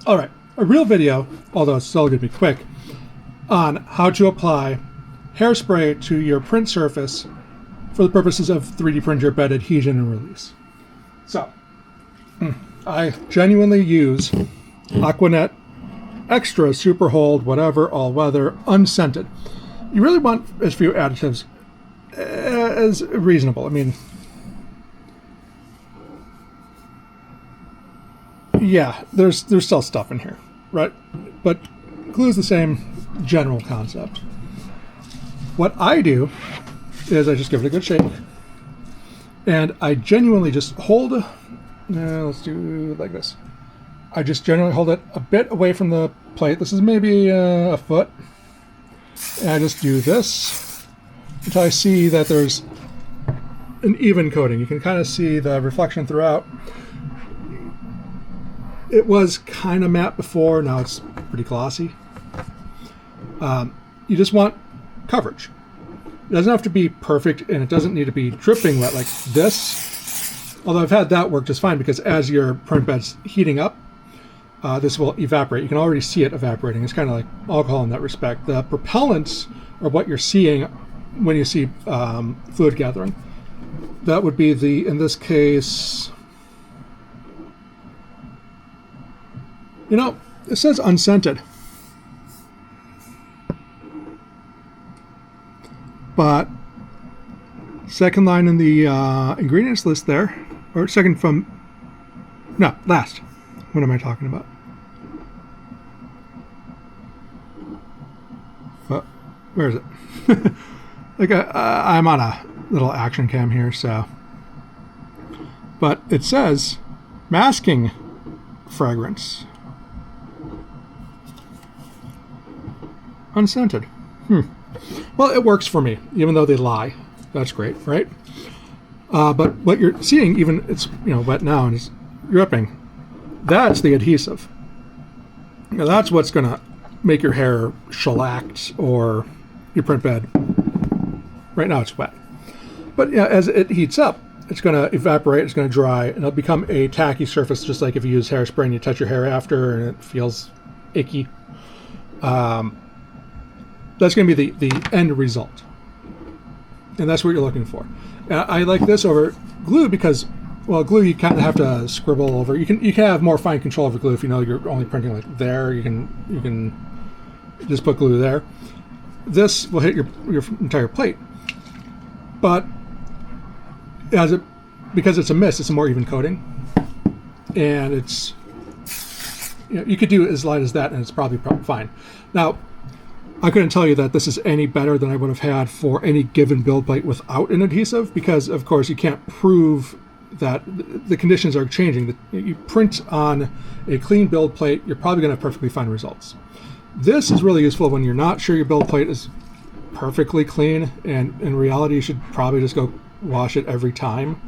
All right, a real video, although it's still going to be quick, on how to apply hairspray to your print surface for the purposes of 3D print your bed adhesion and release. So, I genuinely use Aquanet Extra Super Hold, whatever, all weather, unscented. You really want as few additives as reasonable. I mean, yeah, there's still stuff in here, right? But glue's the same general concept. What I do is I just give it a good shake, and I genuinely just hold. Let's do it like this. I just generally hold it a bit away from the plate. This is maybe a foot. And I just do this until I see that there's an even coating. You can kind of see the reflection throughout. It was kind of matte before, now it's pretty glossy. You just want coverage. It doesn't have to be perfect, and it doesn't need to be dripping wet like this. Although I've had that work just fine, because as your print bed's heating up, this will evaporate. You can already see it evaporating. It's kind of like alcohol in that respect. The propellants are what you're seeing when you see fluid gathering. That would be the, in this case, you know, it says unscented. But second line in the ingredients list there, or second from, no, last. What am I talking about? Where is it? Like I'm on a little action cam here, so. But it says masking fragrance. Unscented. Well, it works for me, even though they lie. That's great, right? But what you're seeing, even it's wet now and it's dripping. That's the adhesive. Now, that's what's going to make your hair shellacked or your print bed. Right now it's wet. But as it heats up, it's going to evaporate, it's going to dry, and it'll become a tacky surface, just like if you use hairspray and you touch your hair after and it feels icky. That's going to be the end result. And that's what you're looking for. And I like this over glue because, well, glue you kind of have to scribble over. You can have more fine control over glue if you know you're only printing like there. You can just put glue there. This will hit your entire plate. But because it's a mist, it's a more even coating, and it's you could do as light as that, and it's probably fine. Now, I couldn't tell you that this is any better than I would have had for any given build plate without an adhesive, because of course you can't prove that the conditions are changing. You print on a clean build plate, you're probably going to have perfectly fine results. This is really useful when you're not sure your build plate is perfectly clean, and in reality you should probably just go wash it every time.